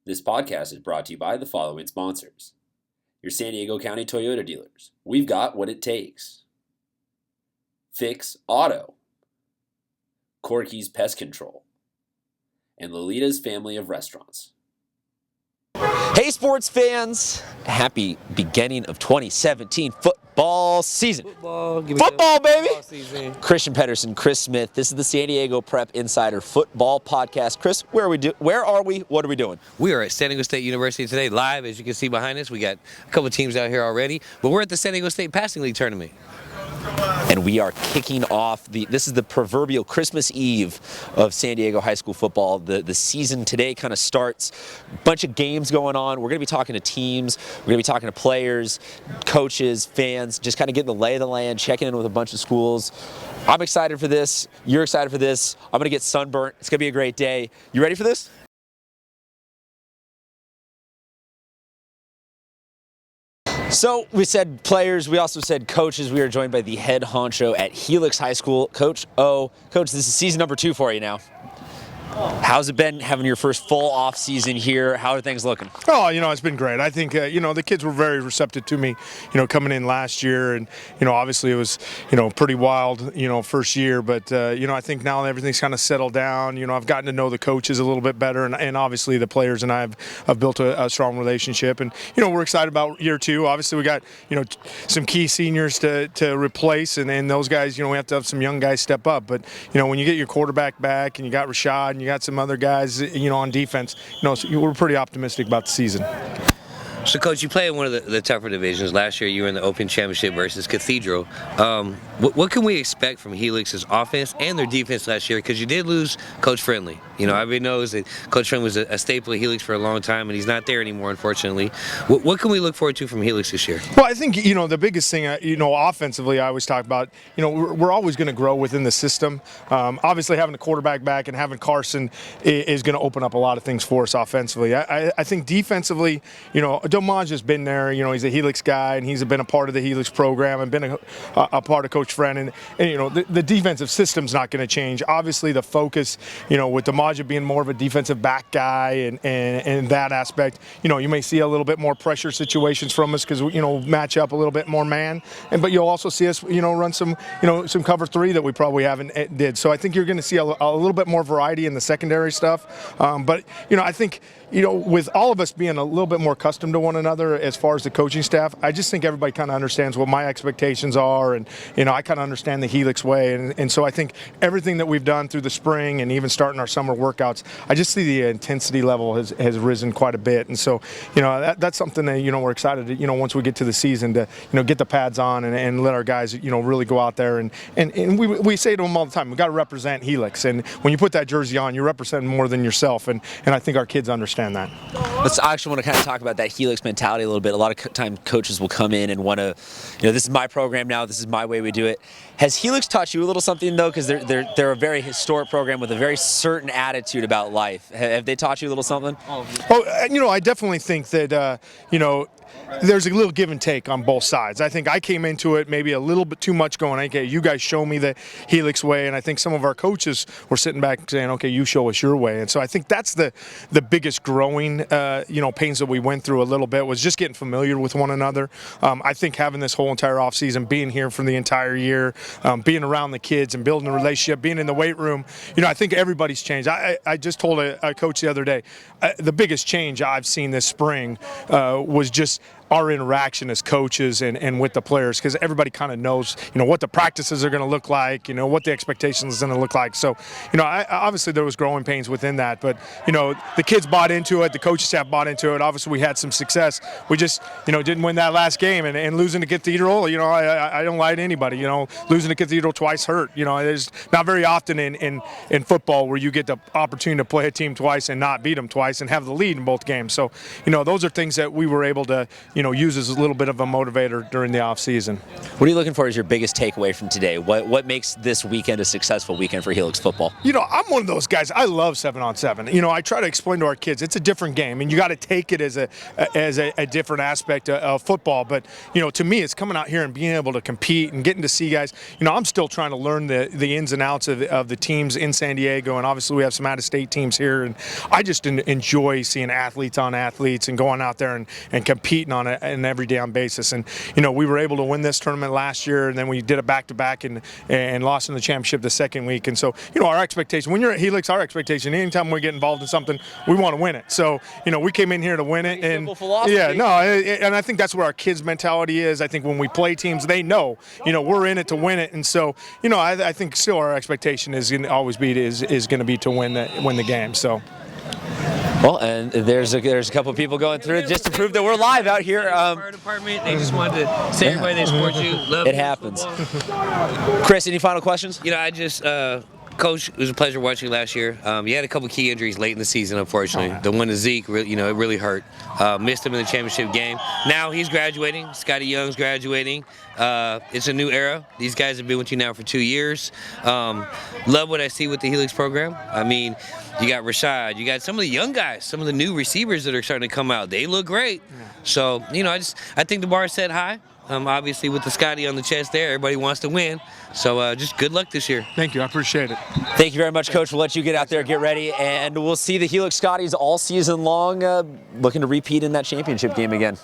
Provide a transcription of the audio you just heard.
This podcast is brought to you by the following sponsors. Your San Diego County Toyota dealers. We've got what it takes. Fix Auto. Corky's Pest Control. And Lolita's Family of Restaurants. Hey sports fans, happy beginning of 2017 football season. Football baby. Football season. Christian Pedersen, Chris Smith. This is the San Diego Prep Insider Football Podcast. Chris, where are we? What are we doing? We are at San Diego State University today, live, as you can see behind us. We got a couple teams out here already, but we're at the San Diego State Passing League tournament. And we are kicking off this is the proverbial Christmas Eve of San Diego high school football. The season today kind of starts. Bunch of games going on. We're going to be talking to teams. We're going to be talking to players, coaches, fans, just kind of getting the lay of the land, checking in with a bunch of schools. I'm excited for this. You're excited for this. I'm going to get sunburnt. It's going to be a great day. You ready for this? So we said players, we also said coaches. We are joined by the head honcho at Helix High School, Coach O. Coach, this is season number 2 for you now. How's it been having your first full off season here? How are things looking? Oh, it's been great. I think, the kids were very receptive to me, coming in last year. And, obviously it was, pretty wild, first year. But, I think now everything's kind of settled down. I've gotten to know the coaches a little bit better. And obviously the players and I have built a strong relationship. And, we're excited about year 2. Obviously we got, some key seniors to replace. And those guys, we have to have some young guys step up. But, when you get your quarterback back and you got Rashad and you got some other guys, on defense, so we're pretty optimistic about the season. So, Coach, you played in one of the tougher divisions. Last year, you were in the Open Championship versus Cathedral. What can we expect from Helix's offense and their defense last year? Because you did lose Coach Friendly. Everybody knows that Coach Friendly was a staple of Helix for a long time, and he's not there anymore, unfortunately. What can we look forward to from Helix this year? Well, I think, the biggest thing, offensively, I always talk about, we're always going to grow within the system. Obviously, having a quarterback back and having Carson is going to open up a lot of things for us offensively. I think defensively, Domaj has been there. He's a Helix guy, and he's been a part of the Helix program and been a part of Coach Friend. And the defensive system's not going to change. Obviously, the focus, with Domaj being more of a defensive back guy and that aspect, you may see a little bit more pressure situations from us because, match up a little bit more man. But you'll also see us, run some cover 3 that we probably haven't did. So I think you're going to see a little bit more variety in the secondary stuff. But, I think, with all of us being a little bit more accustomed to one another as far as the coaching staff, I just think everybody kind of understands what my expectations are, and I kind of understand the Helix way, and so I think everything that we've done through the spring and even starting our summer workouts, I just see the intensity level has risen quite a bit, and so that's something that we're excited to, once we get to the season to get the pads on and let our guys really go out there and we say to them all the time, we got to represent Helix, and when you put that jersey on, you're representing more than yourself, and I think our kids understand that. I actually want to kind of talk about that Helix mentality a little bit. A lot of time coaches will come in and want to, this is my program now, this is my way we do it. Has Helix taught you a little something though? Because they're a very historic program with a very certain attitude about life. Have they taught you a little something? I definitely think that, there's a little give and take on both sides. I think I came into it maybe a little bit too much going, okay, you guys show me the Helix way, and I think some of our coaches were sitting back saying, okay, you show us your way. And so I think that's the biggest growing, pains that we went through a little bit, was just getting familiar with one another. I think having this whole entire offseason, being here for the entire year, being around the kids and building a relationship, being in the weight room, I think everybody's changed. I just told a coach the other day, the biggest change I've seen this spring was just our interaction as coaches and with the players, because everybody kind of knows, what the practices are going to look like, what the expectations are going to look like. So, obviously there was growing pains within that, but, the kids bought into it, the coaching staff bought into it. Obviously we had some success. We just, didn't win that last game, and losing to Cathedral, I don't lie to anybody, losing to Cathedral twice hurt. There's not very often in football where you get the opportunity to play a team twice and not beat them twice and have the lead in both games. So, those are things that we were able to, use as a little bit of a motivator during the off season. What are you looking for as your biggest takeaway from today? What makes this weekend a successful weekend for Helix football? I'm one of those guys. I love 7-on-7. I try to explain to our kids it's a different game, and you got to take it as a different aspect of football. But to me, it's coming out here and being able to compete and getting to see guys. I'm still trying to learn the ins and outs of the teams in San Diego, and obviously we have some out-of-state teams here. And I just enjoy seeing athletes on athletes and going out there and competing on an every-down basis. And we were able to win this tournament last year, and then we did it back-to-back and lost in the championship the second week. And so our expectation when you're at Helix, our expectation anytime we get involved in something, we want to win it. So we came in here to win it. And and I think that's where our kids' mentality is. I think when we play teams, they know we're in it to win it. And so I think still our expectation is going to always be is going to be to win the game. So. Well, and there's a couple of people going through just to prove that we're live out here. Fire department, they just wanted to say everybody they support you. Love it happens. Chris, any final questions? I just Coach, it was a pleasure watching you last year. You had a couple key injuries late in the season, unfortunately. The one to Zeke, it really hurt. Missed him in the championship game. Now he's graduating. Scotty Young's graduating. It's a new era. These guys have been with you now for 2 years. Love what I see with the Helix program. I mean, you got Rashad. You got some of the young guys, some of the new receivers that are starting to come out. They look great. So, I think the bar is set high. Obviously, with the Scotty on the chest there, everybody wants to win. So just good luck this year. Thank you. I appreciate it. Thank you very much, Coach. We'll let you get out there, get ready, and we'll see the Helix Scotties all season long, looking to repeat in that championship game again.